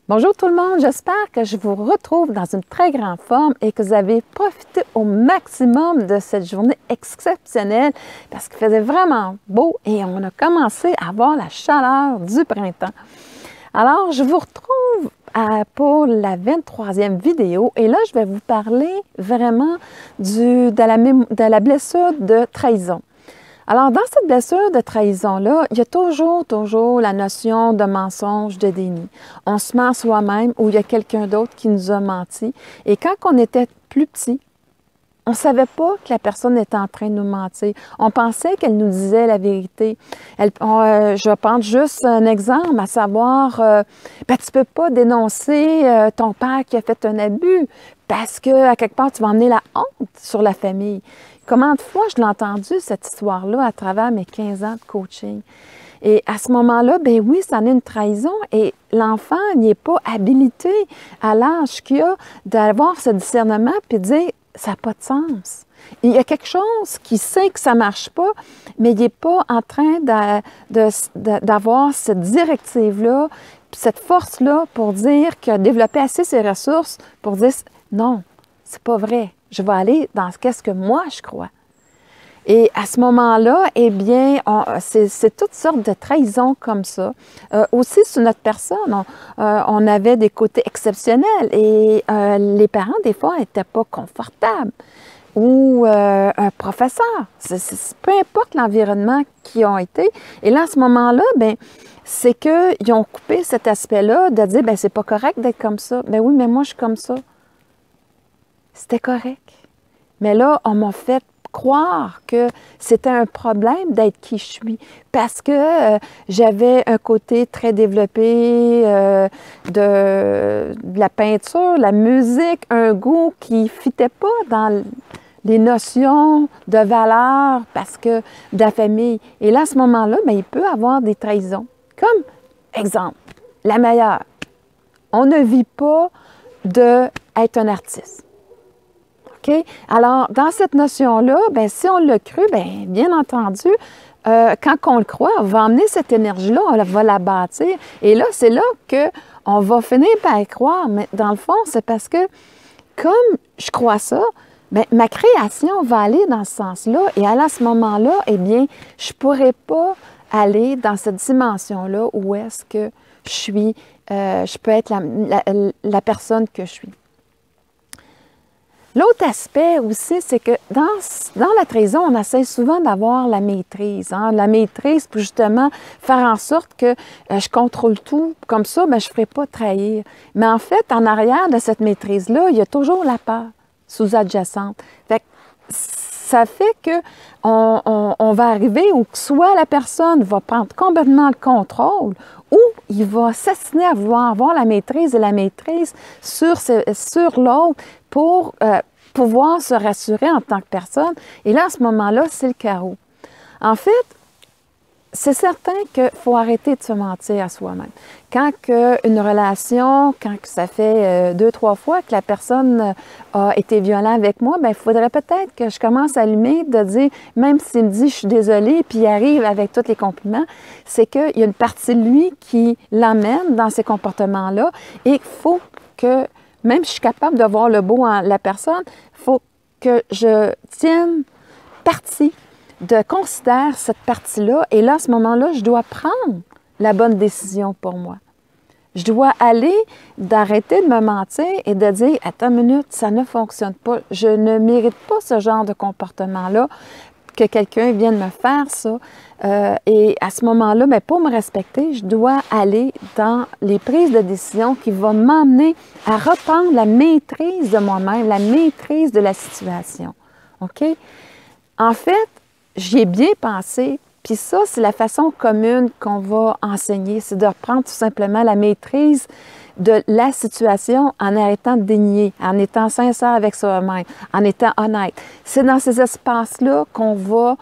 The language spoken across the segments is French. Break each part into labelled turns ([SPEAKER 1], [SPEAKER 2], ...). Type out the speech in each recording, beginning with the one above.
[SPEAKER 1] Bonjour tout le monde, j'espère que je vous retrouve dans une très grande forme et que vous avez profité au maximum de cette journée exceptionnelle parce qu'il faisait vraiment beau et on a commencé à avoir la chaleur du printemps. Alors, je vous retrouve pour la 23e vidéo et là, je vais vous parler vraiment de la blessure de trahison. Alors, dans cette blessure de trahison-là, il y a toujours la notion de mensonge, de déni. On se ment soi-même ou il y a quelqu'un d'autre qui nous a menti. Et quand on était plus petit, on ne savait pas que la personne était en train de nous mentir. On pensait qu'elle nous disait la vérité. Je vais prendre juste un exemple, à savoir, tu ne peux pas dénoncer ton père qui a fait un abus parce qu'à quelque part, tu vas emmener la honte sur la famille. Combien de fois je l'ai entendu, cette histoire-là, à travers mes 15 ans de coaching? Et à ce moment-là, ben oui, ça en est une trahison et l'enfant n'est pas habilité à l'âge qu'il a d'avoir ce discernement puis de dire « ça n'a pas de sens ». Il y a quelque chose qui sait que ça ne marche pas, mais il n'est pas en train d'avoir cette directive-là, cette force-là pour dire qu'il a développé assez ses ressources pour dire « non, c'est pas vrai, je vais aller dans ce que moi je crois ». Et à ce moment-là, eh bien, c'est toutes sortes de trahisons comme ça. Aussi, sur notre personne, on avait des côtés exceptionnels et les parents, des fois, n'étaient pas confortables. Ou un professeur, peu importe l'environnement qu'ils ont été. Et là, à ce moment-là, bien, c'est qu'ils ont coupé cet aspect-là de dire, bien, c'est pas correct d'être comme ça. Bien oui, mais moi, je suis comme ça. C'était correct. Mais là, on m'a fait croire que c'était un problème d'être qui je suis parce que j'avais un côté très développé de la peinture, la musique, un goût qui ne fitait pas dans les notions de valeur parce que de la famille. Et là, à ce moment-là, bien, il peut y avoir des trahisons. Comme, exemple, la meilleure. On ne vit pas d'être un artiste. Okay? Alors, dans cette notion-là, bien, si on l'a cru, bien entendu, quand on le croit, on va emmener cette énergie-là, on va la bâtir. Et là, c'est là qu'on va finir par y croire. Mais dans le fond, c'est parce que, comme je crois ça, bien, ma création va aller dans ce sens-là. Et à ce moment-là, eh bien, je ne pourrais pas aller dans cette dimension-là où est-ce que je peux être la personne que je suis. L'autre aspect aussi, c'est que dans la trahison, on essaie souvent d'avoir la maîtrise. Hein? La maîtrise pour justement faire en sorte que je contrôle tout. Comme ça, bien, je ne ferai pas trahir. Mais en fait, en arrière de cette maîtrise-là, il y a toujours la peur sous-adjacente. Ça fait qu'on va arriver où soit la personne va prendre complètement le contrôle ou il va s'assiner à vouloir avoir la maîtrise et la maîtrise sur l'autre pour pouvoir se rassurer en tant que personne. Et là, à ce moment-là, c'est le carreau. En fait, c'est certain qu'il faut arrêter de se mentir à soi-même. Quand une relation, quand ça fait 2-3 fois que la personne a été violente avec moi, bien, il faudrait peut-être que je commence à allumer, de dire, même s'il me dit « je suis désolée », puis il arrive avec tous les compliments, c'est qu'il y a une partie de lui qui l'emmène dans ces comportements-là et il faut que, même si je suis capable de voir le beau en la personne, il faut que je tienne parti de considérer cette partie-là. Et là, à ce moment-là, je dois prendre la bonne décision pour moi. Je dois aller d'arrêter de me mentir et de dire « Attends une minute, ça ne fonctionne pas. Je ne mérite pas ce genre de comportement-là, que quelqu'un vienne me faire ça. » Et à ce moment-là, bien, pour me respecter, je dois aller dans les prises de décision qui vont m'emmener à reprendre la maîtrise de moi-même, la maîtrise de la situation. OK? En fait, j'y ai bien pensé, puis ça, c'est la façon commune qu'on va enseigner, c'est de reprendre tout simplement la maîtrise de la situation en arrêtant de dénier, en étant sincère avec soi-même, en étant honnête. C'est dans ces espaces-là qu'on va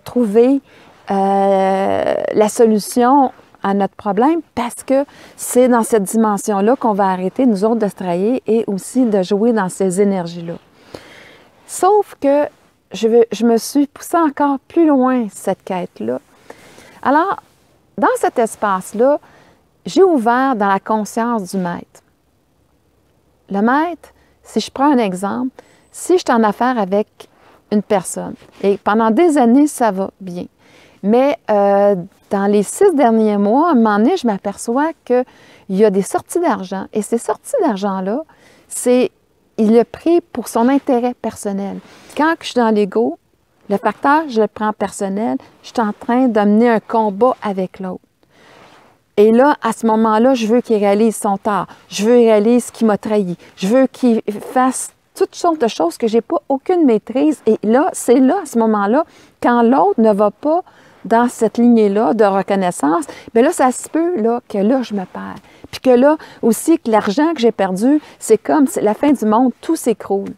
[SPEAKER 1] trouver la solution à notre problème parce que c'est dans cette dimension-là qu'on va arrêter, nous autres, de se trahir et aussi de jouer dans ces énergies-là. Sauf que je me suis poussée encore plus loin, cette quête-là. Alors, dans cet espace-là, j'ai ouvert dans la conscience du maître. Le maître, si je prends un exemple, si je suis en affaire avec une personne, et pendant des années, ça va bien, mais dans les 6 derniers mois, à un moment donné, je m'aperçois qu'il y a des sorties d'argent, et ces sorties d'argent-là, il l'a pris pour son intérêt personnel. Quand je suis dans l'ego, le facteur, je le prends personnel, je suis en train d'amener un combat avec l'autre. Et là, à ce moment-là, je veux qu'il réalise son tort. Je veux qu'il réalise qu'il m'a trahi. Je veux qu'il fasse toutes sortes de choses que je n'ai pas aucune maîtrise. Et là, c'est là, à ce moment-là, quand l'autre ne va pas dans cette lignée-là de reconnaissance, bien là, ça se peut là, que là, je me perds. Puis que là, aussi, que l'argent que j'ai perdu, c'est comme la fin du monde, tout s'écroule.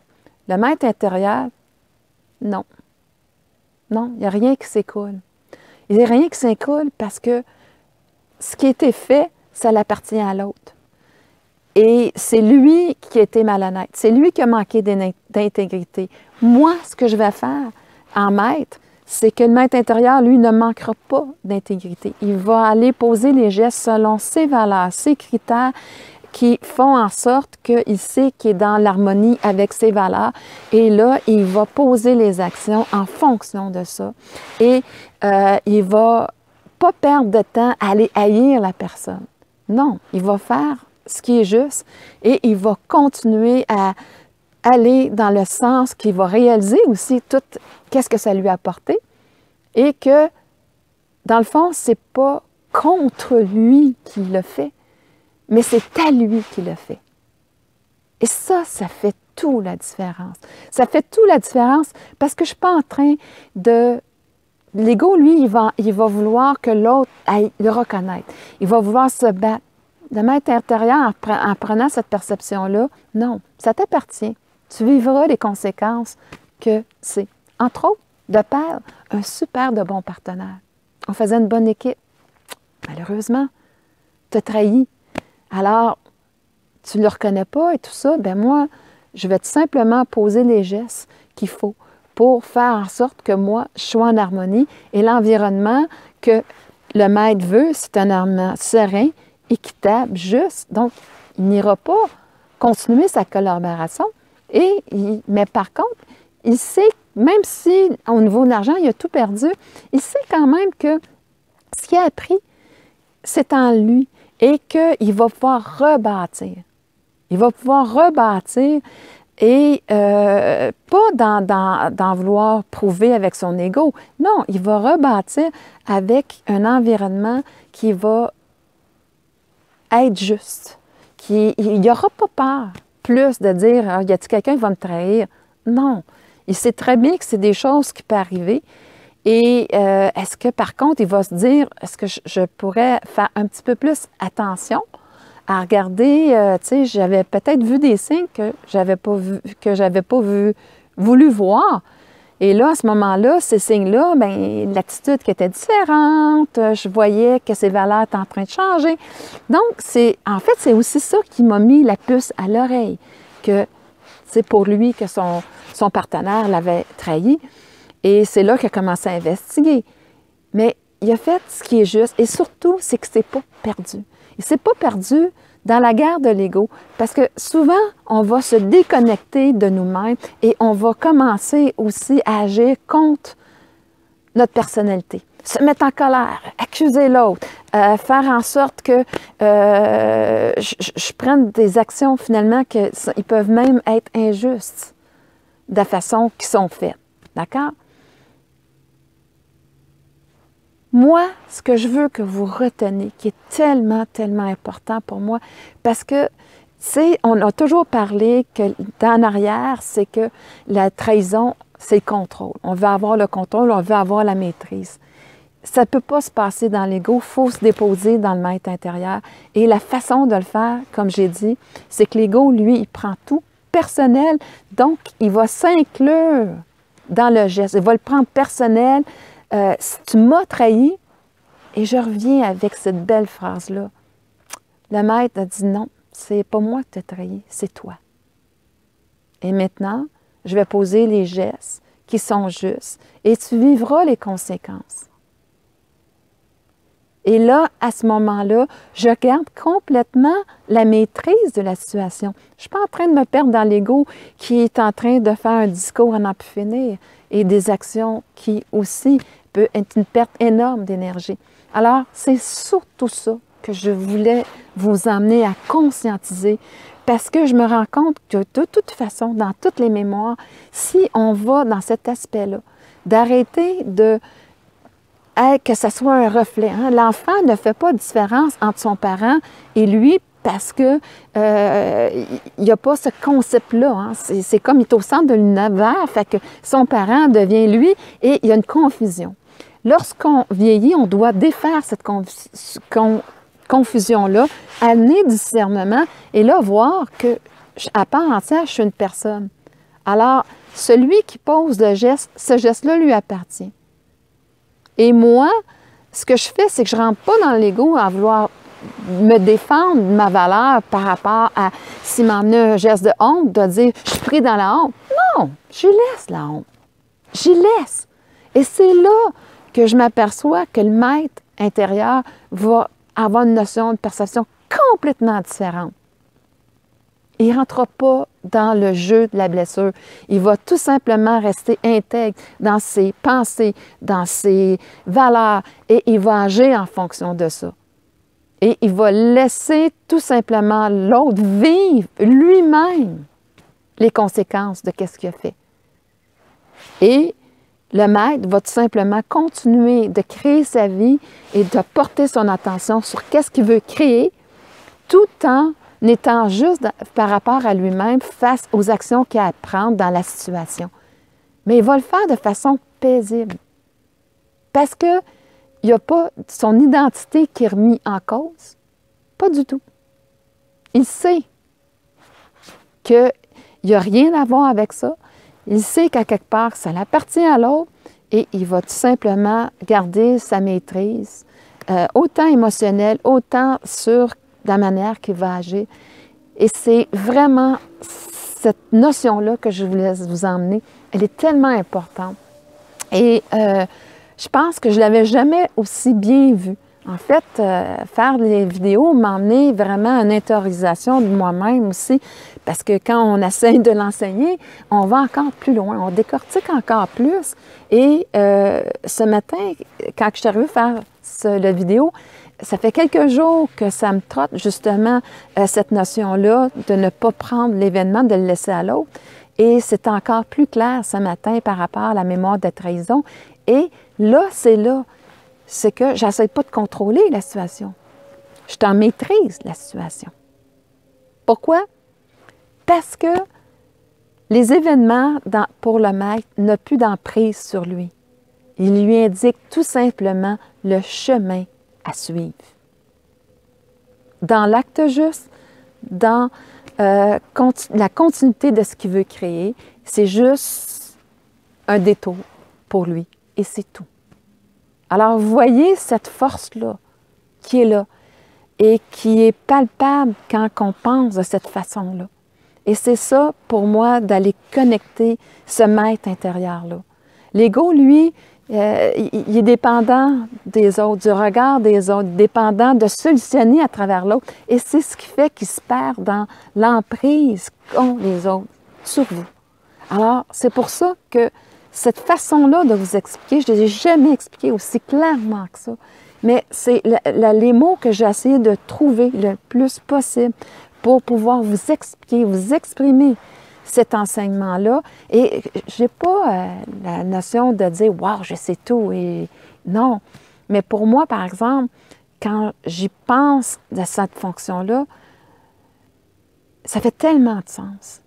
[SPEAKER 1] Le maître intérieur, non. Non, il n'y a rien qui s'écoule. Il n'y a rien qui s'écoule parce que ce qui a été fait, ça l'appartient à l'autre. Et c'est lui qui a été malhonnête. C'est lui qui a manqué d'intégrité. Moi, ce que je vais faire en maître, c'est que le maître intérieur, lui, ne manquera pas d'intégrité. Il va aller poser les gestes selon ses valeurs, ses critères qui font en sorte qu'il sait qu'il est dans l'harmonie avec ses valeurs. Et là, il va poser les actions en fonction de ça. Et il va pas perdre de temps à aller haïr la personne. Non, il va faire ce qui est juste et il va continuer à aller dans le sens qu'il va réaliser aussi tout qu'est-ce que ça lui a apporté et que, dans le fond, c'est pas contre lui qu'il le fait, mais c'est à lui qu'il le fait. Et ça fait toute la différence. Ça fait toute la différence parce que je ne suis pas en train de... L'ego, lui, il va vouloir que l'autre aille le reconnaître. Il va vouloir se battre. Le maître intérieur, en prenant cette perception-là, non, ça t'appartient. Tu vivras les conséquences que c'est. Entre autres, de perdre un super de bon partenaire. On faisait une bonne équipe. Malheureusement, tu as trahi. Alors, tu ne le reconnais pas et tout ça, bien moi, je vais tout simplement poser les gestes qu'il faut pour faire en sorte que moi, je sois en harmonie et l'environnement que le maître veut, c'est un environnement serein, équitable, juste. Donc, il n'ira pas continuer sa collaboration. Mais par contre, il sait, même si au niveau de l'argent, il a tout perdu, il sait quand même que ce qu'il a appris, c'est en lui et qu'il va pouvoir rebâtir. Il va pouvoir rebâtir et pas dans vouloir prouver avec son ego. Non, il va rebâtir avec un environnement qui va être juste. Il n'y aura pas peur plus de dire « y a-t-il quelqu'un qui va me trahir? » Non. Il sait très bien que c'est des choses qui peuvent arriver. Et est-ce que, par contre, il va se dire « Est-ce que je pourrais faire un petit peu plus attention à regarder, tu sais, j'avais peut-être vu des signes que j'avais pas voulu voir. Et là, à ce moment-là, ces signes-là, bien, l'attitude qui était différente, je voyais que ses valeurs étaient en train de changer. Donc, en fait, c'est aussi ça qui m'a mis la puce à l'oreille, que c'est pour lui que son partenaire l'avait trahi. Et c'est là qu'il a commencé à investiguer. Mais il a fait ce qui est juste. Et surtout, c'est que c'est pas perdu. Il ne s'est pas perdu dans la guerre de l'ego, parce que souvent, on va se déconnecter de nous-mêmes et on va commencer aussi à agir contre notre personnalité. Se mettre en colère, accuser l'autre, faire en sorte que je prenne des actions finalement qui peuvent même être injustes de la façon qu'ils sont faites. D'accord? Moi, ce que je veux que vous reteniez, qui est tellement, tellement important pour moi, parce que, tu sais, on a toujours parlé que en arrière, c'est que la trahison, c'est le contrôle. On veut avoir le contrôle, on veut avoir la maîtrise. Ça ne peut pas se passer dans l'ego, il faut se déposer dans le maître intérieur. Et la façon de le faire, comme j'ai dit, c'est que l'ego, lui, il prend tout personnel, donc il va s'inclure dans le geste. Il va le prendre personnel. Si tu m'as trahi, et je reviens avec cette belle phrase-là, le maître a dit non, c'est pas moi qui t'ai trahi, c'est toi. Et maintenant, je vais poser les gestes qui sont justes et tu vivras les conséquences. Et là, à ce moment-là, je garde complètement la maîtrise de la situation. Je ne suis pas en train de me perdre dans l'ego qui est en train de faire un discours à n'en plus finir et des actions qui aussi peut être une perte énorme d'énergie. Alors, c'est surtout ça que je voulais vous emmener à conscientiser parce que je me rends compte que de toute façon, dans toutes les mémoires, si on va dans cet aspect-là, d'arrêter de que ce soit un reflet. Hein? L'enfant ne fait pas de différence entre son parent et lui parce que il n'y a pas ce concept-là. Hein? C'est comme il est au centre de l'univers, fait que son parent devient lui et il y a une confusion. Lorsqu'on vieillit, on doit défaire cette confusion-là, amener du discernement et là, voir que à part entière, je suis une personne. Alors, celui qui pose le geste, ce geste-là lui appartient. Et moi, ce que je fais, c'est que je ne rentre pas dans l'ego à vouloir me défendre de ma valeur par rapport à s'il m'emmenait un geste de honte, de dire « je suis pris dans la honte ». Non, j'y laisse la honte. J'y laisse. Et c'est là que je m'aperçois que le maître intérieur va avoir une notion de perception complètement différente. Il ne rentrera pas dans le jeu de la blessure. Il va tout simplement rester intègre dans ses pensées, dans ses valeurs, et il va agir en fonction de ça. Et il va laisser tout simplement l'autre vivre lui-même les conséquences de ce qu'il a fait. Et le maître va tout simplement continuer de créer sa vie et de porter son attention sur qu'est-ce qu'il veut créer, tout en étant juste par rapport à lui-même face aux actions qu'il a à prendre dans la situation. Mais il va le faire de façon paisible. Parce qu'il n'y a pas son identité qui est remise en cause. Pas du tout. Il sait qu'il n'y a rien à voir avec ça. Il sait qu'à quelque part, ça appartient à l'autre et il va tout simplement garder sa maîtrise, autant émotionnelle, autant sur la manière qu'il va agir. Et c'est vraiment cette notion-là que je voulais vous emmener. Elle est tellement importante. Et je pense que je ne l'avais jamais aussi bien vue. En fait, faire des vidéos m'a emmené vraiment à une intériorisation de moi-même aussi, parce que quand on essaie de l'enseigner, on va encore plus loin, on décortique encore plus. Et ce matin, quand je suis arrivée faire la vidéo, ça fait quelques jours que ça me trotte justement cette notion-là de ne pas prendre l'événement, de le laisser à l'autre. Et c'est encore plus clair ce matin par rapport à la mémoire de trahison. Et là, c'est que j'essaie pas de contrôler la situation. Je t'en maîtrise la situation. Pourquoi? Parce que les événements pour le maître n'ont plus d'emprise sur lui. Il lui indique tout simplement le chemin à suivre. Dans l'acte juste, dans la continuité de ce qu'il veut créer, c'est juste un détour pour lui et c'est tout. Alors, vous voyez cette force-là qui est là et qui est palpable quand on pense de cette façon-là. Et c'est ça, pour moi, d'aller connecter ce maître intérieur-là. L'ego, lui, il est dépendant des autres, du regard des autres, dépendant de solutionner à travers l'autre. Et c'est ce qui fait qu'il se perd dans l'emprise qu'ont les autres sur vous. Alors, c'est pour ça que cette façon-là de vous expliquer, je ne l'ai jamais expliqué aussi clairement que ça, mais c'est les mots que j'ai essayé de trouver le plus possible pour pouvoir vous expliquer, vous exprimer cet enseignement-là. Et je n'ai pas la notion de dire « wow, je sais tout ». Et non, mais pour moi, par exemple, quand j'y pense de cette fonction-là, ça fait tellement de sens.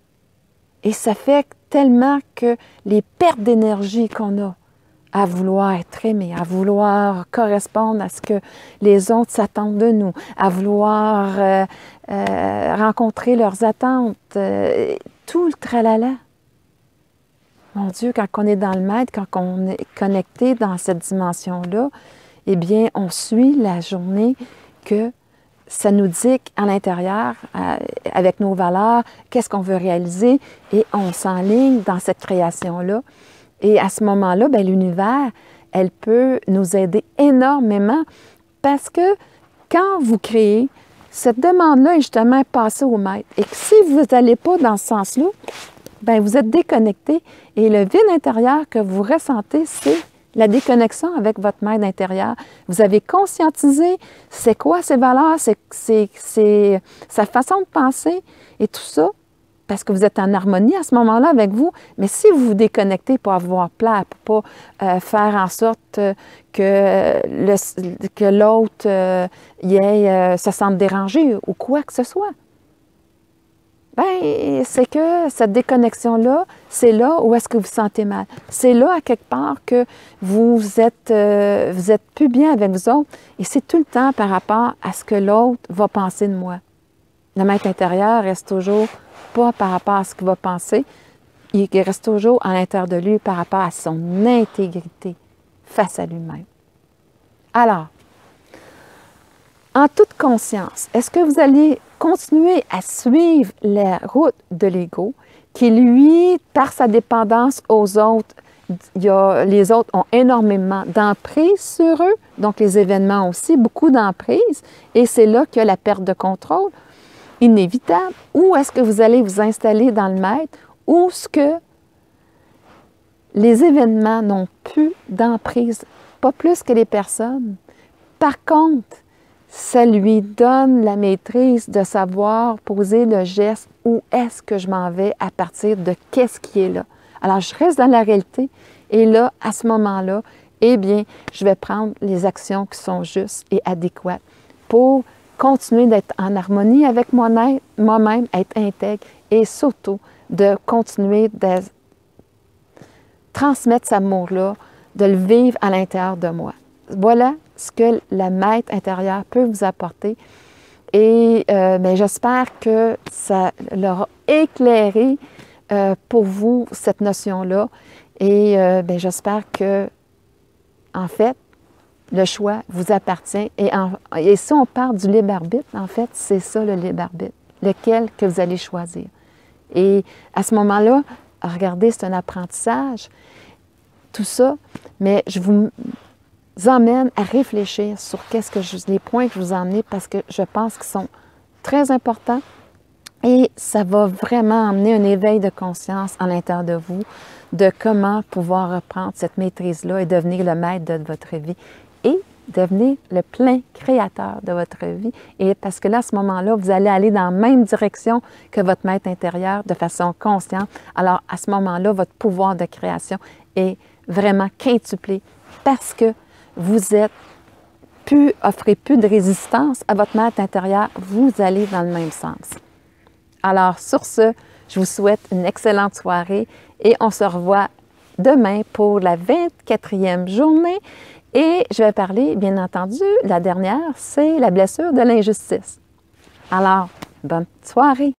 [SPEAKER 1] Et ça fait tellement que les pertes d'énergie qu'on a à vouloir être aimé, à vouloir correspondre à ce que les autres s'attendent de nous, à vouloir rencontrer leurs attentes, tout le tralala. Mon Dieu, quand on est dans le maître, quand on est connecté dans cette dimension-là, eh bien, on suit la journée que ça nous dit à l'intérieur, avec nos valeurs, qu'est-ce qu'on veut réaliser et on s'enligne dans cette création-là. Et à ce moment-là, l'univers, elle peut nous aider énormément parce que quand vous créez, cette demande-là est justement passée au maître. Et que si vous n'allez pas dans ce sens-là, bien, vous êtes déconnecté. Et le vide intérieur que vous ressentez, c'est la déconnexion avec votre maître intérieur. Vous avez conscientisé c'est quoi ses valeurs, c'est sa façon de penser et tout ça, parce que vous êtes en harmonie à ce moment-là avec vous. Mais si vous vous déconnectez pour avoir plaire, pour pas faire en sorte que l'autre se sente dérangé ou quoi que ce soit, bien, c'est que cette déconnexion-là, c'est là où est-ce que vous vous sentez mal. C'est là, à quelque part, que vous êtes plus bien avec vous autres. Et c'est tout le temps par rapport à ce que l'autre va penser de moi. Le maître intérieur reste toujours pas par rapport à ce qu'il va penser. Il reste toujours à l'intérieur de lui par rapport à son intégrité face à lui-même. Alors, en toute conscience, est-ce que vous allez continuer à suivre la route de l'ego qui, lui, par sa dépendance aux autres, les autres ont énormément d'emprise sur eux, donc les événements aussi, beaucoup d'emprise, et c'est là qu'il y a la perte de contrôle inévitable. Ou est-ce que vous allez vous installer dans le maître où ce que les événements n'ont plus d'emprise, pas plus que les personnes. Par contre, ça lui donne la maîtrise de savoir poser le geste où est-ce que je m'en vais à partir de qu'est-ce qui est là. Alors, je reste dans la réalité et là, à ce moment-là, eh bien, je vais prendre les actions qui sont justes et adéquates pour continuer d'être en harmonie avec moi-même, être intègre et surtout de continuer de transmettre cet amour-là, de le vivre à l'intérieur de moi. Voilà ce que le maître intérieur peut vous apporter. Et j'espère que ça leur a éclairé pour vous cette notion-là. Et j'espère que, en fait, le choix vous appartient. Et si on parle du libre arbitre, en fait, c'est ça le libre arbitre, lequel que vous allez choisir. Et à ce moment-là, regardez, c'est un apprentissage, tout ça, mais je vous emmène à réfléchir sur les points que je vous ai emmenés parce que je pense qu'ils sont très importants et ça va vraiment amener un éveil de conscience à l'intérieur de vous de comment pouvoir reprendre cette maîtrise-là et devenir le maître de votre vie et devenir le plein créateur de votre vie. Et parce que là, à ce moment-là, vous allez aller dans la même direction que votre maître intérieur de façon consciente. Alors, à ce moment-là, votre pouvoir de création est vraiment quintuplé parce que vous offrez plus de résistance à votre maître intérieur, vous allez dans le même sens. Alors, sur ce, je vous souhaite une excellente soirée et on se revoit demain pour la 24e journée. Et je vais parler, bien entendu, la dernière, c'est la blessure de l'injustice. Alors, bonne soirée!